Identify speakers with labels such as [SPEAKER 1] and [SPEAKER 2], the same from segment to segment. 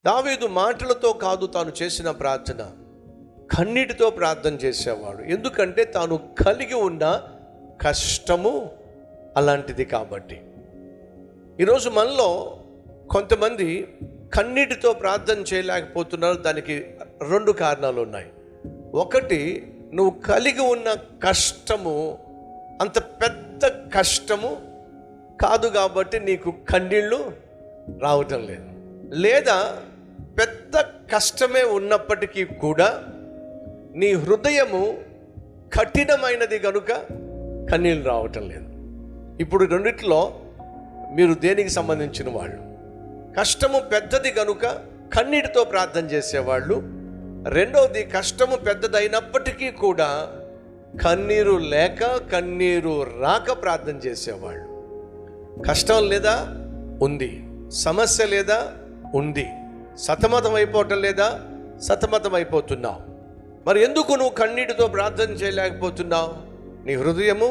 [SPEAKER 1] దావీదు మాటలతో కాదు తాను చేసిన ప్రార్థన, కన్నీటితో ప్రార్థన చేసేవాడు. ఎందుకంటే తాను కలిగి ఉన్న కష్టము అలాంటిది కాబట్టి. ఈరోజు మనలో కొంతమంది కన్నీటితో ప్రార్థన చేయలేకపోతున్నారు. దానికి 2 కారణాలు ఉన్నాయి. ఒకటి, నువ్వు కలిగి ఉన్న కష్టము అంత పెద్ద కష్టము కాదు కాబట్టి నీకు కన్నీళ్ళు రావటం లేదు. లేదా పెద్ద కష్టమే ఉన్నప్పటికీ కూడా నీ హృదయము కఠినమైనది కనుక కన్నీళ్ళు రావటం లేదు. ఇప్పుడు రెండిట్లో మీరు దేనికి సంబంధించిన వాళ్ళు? కష్టము పెద్దది కనుక కన్నీటితో ప్రార్థన చేసేవాళ్ళు. రెండవది, కష్టము పెద్దదైనప్పటికీ కూడా కన్నీరు లేక కన్నీరు రాక ప్రార్థన చేసేవాళ్ళు. కష్టం లేదా? ఉంది. సమస్య లేదా? ఉంది. సతమతం అయిపోవటం లేదా? సతమతం అయిపోతున్నావు. మరి ఎందుకు నువ్వు కన్నీటితో ప్రార్థన చేయలేకపోతున్నావు? నీ హృదయము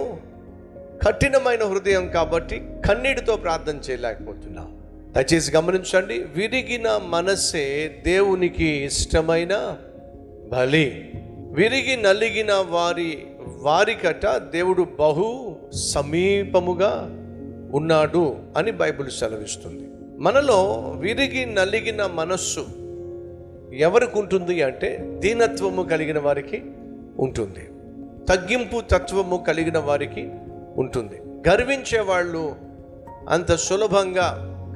[SPEAKER 1] కఠినమైన హృదయం కాబట్టి కన్నీటితో ప్రార్థన చేయలేకపోతున్నావు. దయచేసి గమనించండి, విరిగిన మనసే దేవునికి ఇష్టమైన బలి. విరిగి నలిగిన వారికట దేవుడు బహు సమీపముగా ఉన్నాడు అని బైబిల్ సెలవిస్తుంది. మనలో విరిగి నలిగిన మనస్సు ఎవరికి ఉంటుంది అంటే దీనత్వము కలిగిన వారికి ఉంటుంది, తగ్గింపు తత్వము కలిగిన వారికి ఉంటుంది. గర్వించే వాళ్ళు అంత సులభంగా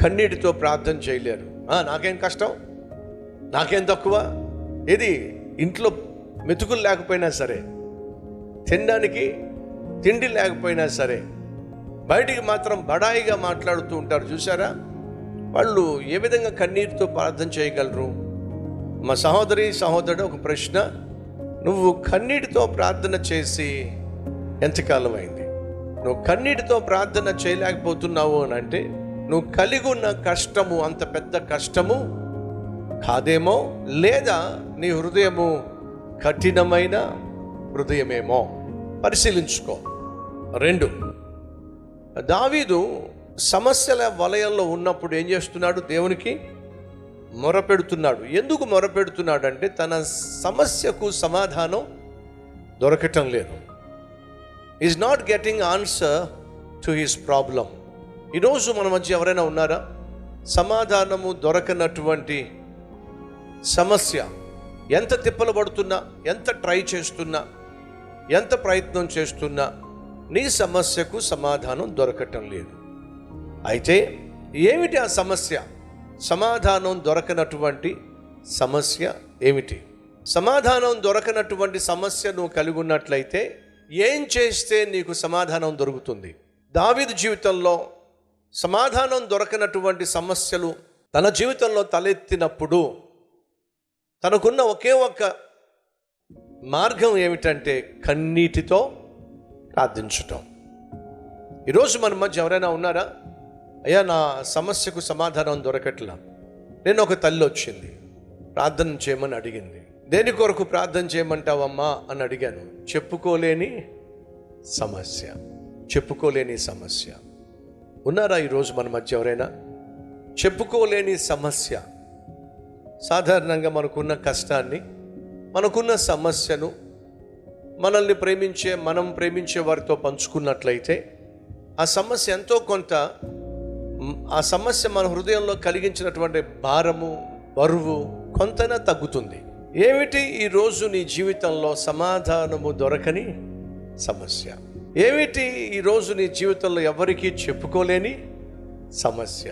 [SPEAKER 1] కన్నీటితో ప్రార్థన చేయలేరు. నాకేం కష్టం, నాకేం తక్కువ, ఏది ఇంట్లో మెతుకులు లేకపోయినా సరే, తినడానికి తిండి లేకపోయినా సరే, బయటికి మాత్రం బడాయిగా మాట్లాడుతూ ఉంటారు. చూసారా, వాళ్ళు ఏ విధంగా కన్నీటితో ప్రార్థన చేయగలరు? మా సహోదరుడు ఒక ప్రశ్న, నువ్వు కన్నీటితో ప్రార్థన చేసి ఎంతకాలం అయింది? నువ్వు కన్నీటితో ప్రార్థన చేయలేకపోతున్నావు అని అంటే నువ్వు కలిగి ఉన్న కష్టము అంత పెద్ద కష్టము కాదేమో, లేదా నీ హృదయము కఠినమైన హృదయమేమో పరిశీలించుకో. 2, దావీదు సమస్యల వలయంలో ఉన్నప్పుడు ఏం చేస్తున్నాడు? దేవునికి మొరపెడుతున్నాడు. ఎందుకు మొరపెడుతున్నాడు అంటే తన సమస్యకు సమాధానం దొరకటం లేదు. Is not getting answer to his problem. ఈరోజు మన మధ్య ఎవరైనా ఉన్నారా? సమాధానము దొరకనటువంటి సమస్య, ఎంత తిప్పలు పడుతున్నా, ఎంత ట్రై చేస్తున్నా, ఎంత ప్రయత్నం చేస్తున్నా నీ సమస్యకు సమాధానం దొరకటం లేదు. అయితే ఏమిటి ఆ సమస్య? సమాధానం దొరకనటువంటి సమస్య ఏమిటి? సమాధానం దొరకనటువంటి సమస్య నువ్వు కలిగి ఉన్నట్లయితే ఏం చేస్తే నీకు సమాధానం దొరుకుతుంది? దావీదు జీవితంలో సమాధానం దొరకనటువంటి సమస్యలు తన జీవితంలో తలెత్తినప్పుడు తనకున్న ఒకే ఒక్క మార్గం ఏమిటంటే కన్నీటితో ప్రార్థించటం. ఈరోజు మన మధ్య ఎవరైనా ఉన్నారా? అయ్యా, నా సమస్యకు సమాధానం దొరకట్లా. నేను ఒక తల్లి వచ్చింది, ప్రార్థన చేయమని అడిగింది. దేని కొరకు ప్రార్థన చేయమంటావమ్మా అని అడిగాను. చెప్పుకోలేని సమస్య. ఉన్నారా ఈరోజు మన మధ్య ఎవరైనా? చెప్పుకోలేని సమస్య. సాధారణంగా మనకున్న కష్టాన్ని, మనకున్న సమస్యను మనం ప్రేమించే వారితో పంచుకున్నట్లయితే ఆ సమస్య ఎంతో కొంత, ఆ సమస్య మన హృదయంలో కలిగించినటువంటి భారము, బరువు కొంతైనా తగ్గుతుంది. ఏమిటి ఈరోజు నీ జీవితంలో సమాధానము దొరకని సమస్య? ఏమిటి ఈరోజు నీ జీవితంలో ఎవరికీ చెప్పుకోలేని సమస్య?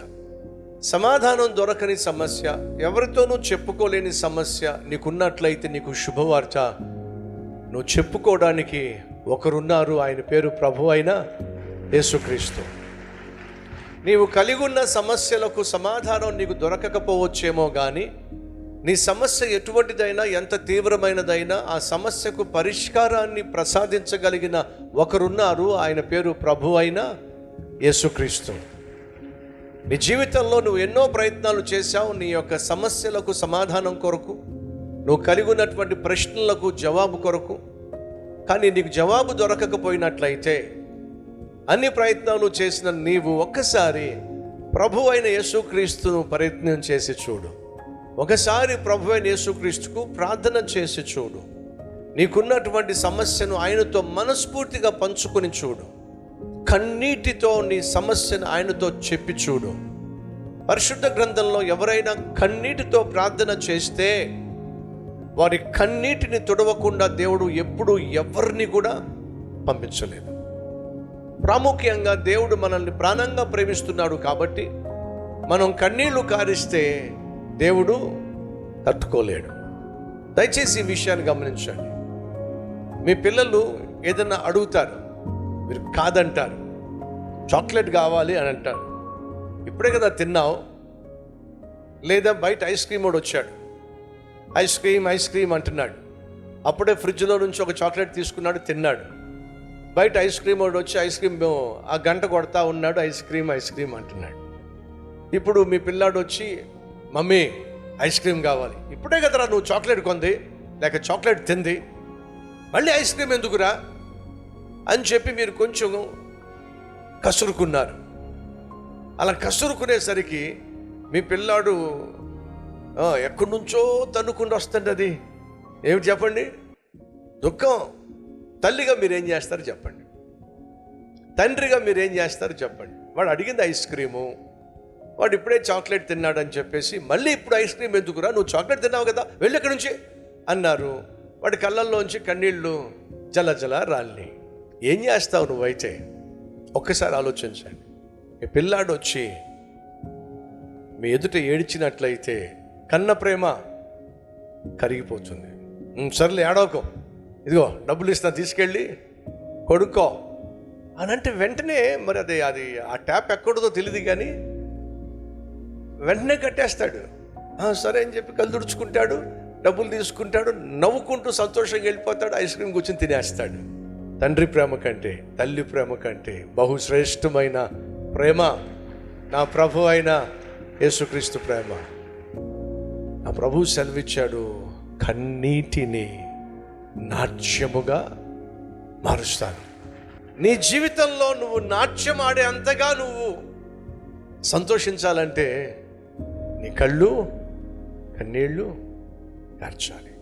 [SPEAKER 1] సమాధానం దొరకని సమస్య, ఎవరితోనూ చెప్పుకోలేని సమస్య నీకున్నట్లయితే నీకు శుభవార్త. నువ్వు చెప్పుకోవడానికి ఒకరున్నారు, ఆయన పేరు ప్రభు అయిన యేసుక్రీస్తు. నీవు కలిగి ఉన్న సమస్యలకు సమాధానం నీకు దొరకకపోవచ్చేమో కానీ నీ సమస్య ఎటువంటిదైనా, ఎంత తీవ్రమైనదైనా ఆ సమస్యకు పరిష్కారాన్ని ప్రసాదించగలిగిన ఒకరున్నారు, ఆయన పేరు ప్రభు అయిన యేసుక్రీస్తు. నీ జీవితంలో నువ్వు ఎన్నో ప్రయత్నాలు చేశావు నీ యొక్క సమస్యలకు సమాధానం కొరకు, నువ్వు కలిగి ఉన్నటువంటి ప్రశ్నలకు జవాబు కొరకు. కానీ నీకు జవాబు దొరకకపోయినట్లయితే అన్ని ప్రయత్నాలు చేసిన నీవు ఒక్కసారి ప్రభు అయిన యేసుక్రీస్తును ప్రయత్నం చేసి చూడు. ఒకసారి ప్రభువైన యేసుక్రీస్తుకు ప్రార్థన చేసి చూడు. నీకున్నటువంటి సమస్యను ఆయనతో మనస్ఫూర్తిగా పంచుకొని చూడు. కన్నీటితో నీ సమస్యను ఆయనతో చెప్పి చూడు. పరిశుద్ధ గ్రంథంలో ఎవరైనా కన్నీటితో ప్రార్థన చేస్తే వారి కన్నీటిని తుడవకుండా దేవుడు ఎప్పుడు ఎవరిని కూడా పంపించలేదు. ప్రాముఖ్యంగా దేవుడు మనల్ని ప్రాణంగా ప్రేమిస్తున్నాడు కాబట్టి మనం కన్నీళ్లు కారిస్తే దేవుడు తట్టుకోలేడు. దయచేసి ఈ విషయాన్ని గమనించండి. మీ పిల్లలు ఏదన్నా అడుగుతారు, మీరు కాదంటారు. చాక్లెట్ కావాలి అని అంటారు. ఇప్పుడే కదా తిన్నావు, లేదా బయట ఐస్ క్రీమ్ వాడు వచ్చాడు, ఐస్ క్రీమ్ అంటున్నాడు. అప్పుడే ఫ్రిడ్జ్లో నుంచి ఒక చాక్లెట్ తీసుకున్నాడు, తిన్నాడు. బయట ఐస్ క్రీమ్ వాడు వచ్చి ఐస్ క్రీమ్ ఆ గంట కొడతా ఉన్నాడు, ఐస్ క్రీమ్ అంటున్నాడు. ఇప్పుడు మీ పిల్లాడు వచ్చి మమ్మీ ఐస్ క్రీమ్ కావాలి. ఇప్పుడే కదరా నువ్వు చాక్లెట్ కొంది లేక చాక్లెట్ తింది, మళ్ళీ ఐస్ క్రీమ్ ఎందుకురా అని చెప్పి మీరు కొంచెం కసురుకున్నారు. అలా కసురుకునేసరికి మీ పిల్లాడు ఎక్కడి నుంచో తన్నుకుంటూ వస్తుంది. అది ఏమిటి చెప్పండి? దుఃఖం. తల్లిగా మీరేం చేస్తారు చెప్పండి, తండ్రిగా మీరేం చేస్తారు చెప్పండి. వాడు అడిగింది ఐస్ క్రీము, వాడు ఇప్పుడే చాక్లెట్ తిన్నాడని చెప్పేసి మళ్ళీ ఇప్పుడు ఐస్ క్రీమ్ ఎందుకురా, నువ్వు చాక్లెట్ తిన్నావు కదా, వెళ్ళి ఎక్కడి నుంచి అన్నారు. వాడి కళ్ళల్లోంచి కన్నీళ్ళు జల రాలి. ఏం చేస్తావు నువ్వైతే? ఒక్కసారి ఆలోచించండి. మీ పిల్లాడు వచ్చి మీ ఎదుట ఏడ్చినట్లయితే కన్న ప్రేమ కరిగిపోతుంది. సర్లే ఏడవకో, ఇదిగో డబ్బులు ఇస్తా తీసుకెళ్ళి కొడుకో అని అంటే వెంటనే మరి అది ఆ ట్యాప్ ఎక్కడదో తెలియదు కానీ వెంటనే కట్టేస్తాడు. సరే అని చెప్పి కళ్ళు తుడుచుకుంటాడు, డబ్బులు తీసుకుంటాడు, నవ్వుకుంటూ సంతోషంగా వెళ్ళిపోతాడు, ఐస్ క్రీమ్ కూర్చొని తినేస్తాడు. తండ్రి ప్రేమ కంటే, తల్లి ప్రేమ కంటే బహుశ్రేష్టమైన ప్రేమ నా ప్రభు అయిన యేసుక్రీస్తు ప్రేమ. నా ప్రభు సెలవిచ్చాడు, కన్నీటిని నాట్యముగా మారుస్తాను. నీ జీవితంలో నువ్వు నాట్యం ఆడే అంతగా నువ్వు సంతోషించాలంటే నీ కళ్ళు కన్నీళ్ళు కార్చాలి.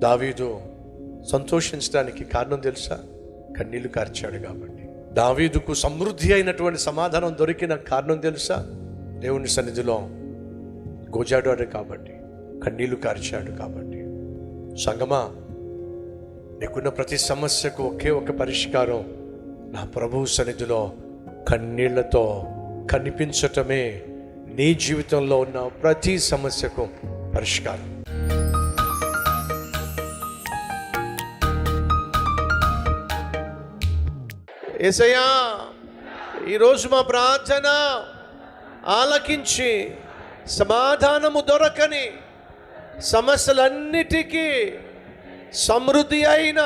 [SPEAKER 1] దావీదు సంతోషించడానికి కారణం తెలుసా? కన్నీళ్లు కార్చాడు కాబట్టి. దావీదుకు సమృద్ధి అయినటువంటి సమాధానం దొరికిన కారణం తెలుసా? దేవుని సన్నిధిలో గోజాడాడు కాబట్టి, కన్నీళ్లు కార్చాడు కాబట్టి. సంగమా, నీకున్న ప్రతి సమస్యకు ఒకే ఒక పరిష్కారం, నా ప్రభువు సన్నిధిలో కన్నీళ్లతో కనిపించటమే నీ జీవితంలో ఉన్న ప్రతి సమస్యకు పరిష్కారం. యేసయ్యా, ఈరోజు మా ప్రార్థన ఆలకించి సమాధానము దొరకని సమస్యలన్నిటికీ సమృద్ధి అయిన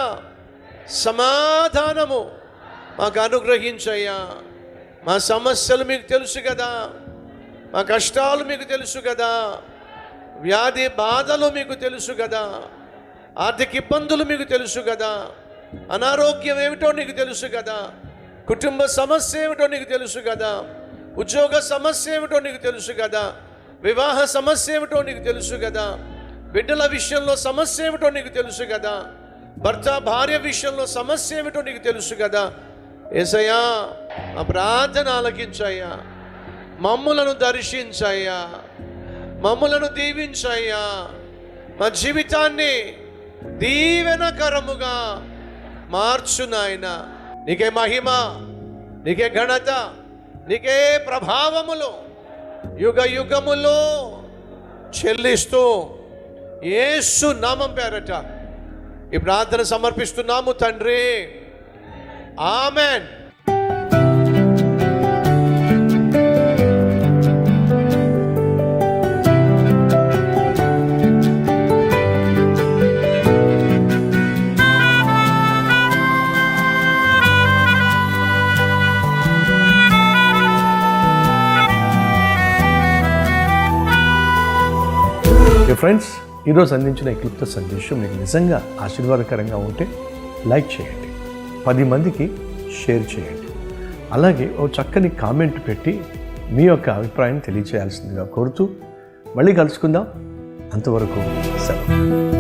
[SPEAKER 1] సమాధానము మాకు అనుగ్రహించయ్యా. మా సమస్యలు మీకు తెలుసు కదా, మా కష్టాలు మీకు తెలుసు కదా, వ్యాధి బాధలు మీకు తెలుసు కదా, ఆర్థిక ఇబ్బందులు మీకు తెలుసు కదా, అనారోగ్యం ఏమిటో నీకు తెలుసు కదా, కుటుంబ సమస్య ఏమిటో నీకు తెలుసు కదా, ఉద్యోగ సమస్య ఏమిటో నీకు తెలుసు కదా, వివాహ సమస్య ఏమిటో నీకు తెలుసు కదా, బిడ్డల విషయంలో సమస్య ఏమిటో నీకు తెలుసు కదా, భర్త భార్య విషయంలో సమస్య ఏమిటో నీకు తెలుసు కదా. యేసయ్యా, మా ప్రార్థన ఆలకించయ్యా, మమ్ములను దర్శించయ్యా, మమ్ములను దీవించయ్యా, మా జీవితాన్ని దీవెనకరముగా మార్చు నాయన. నీకే మహిమ, నీకే ఘనత, నీకే ప్రభావములు యుగ యుగములో చెల్లిస్తూ యేసు నామం పేరట ఈ ప్రార్థన సమర్పిస్తున్నాము తండ్రి. ఆమెన్. ఫ్రెండ్స్, ఈరోజు అందించిన ఈ క్లుప్త సందేశం మీకు నిజంగా ఆశీర్వాదకరంగా ఉంటే లైక్ చేయండి, 10 మందికి షేర్ చేయండి. అలాగే ఓ చక్కని కామెంట్ పెట్టి మీ యొక్క అభిప్రాయం తెలియచేయాల్సిందిగా కోరుతూ,
[SPEAKER 2] మళ్ళీ కలుసుకుందాం. అంతవరకు సెలవు.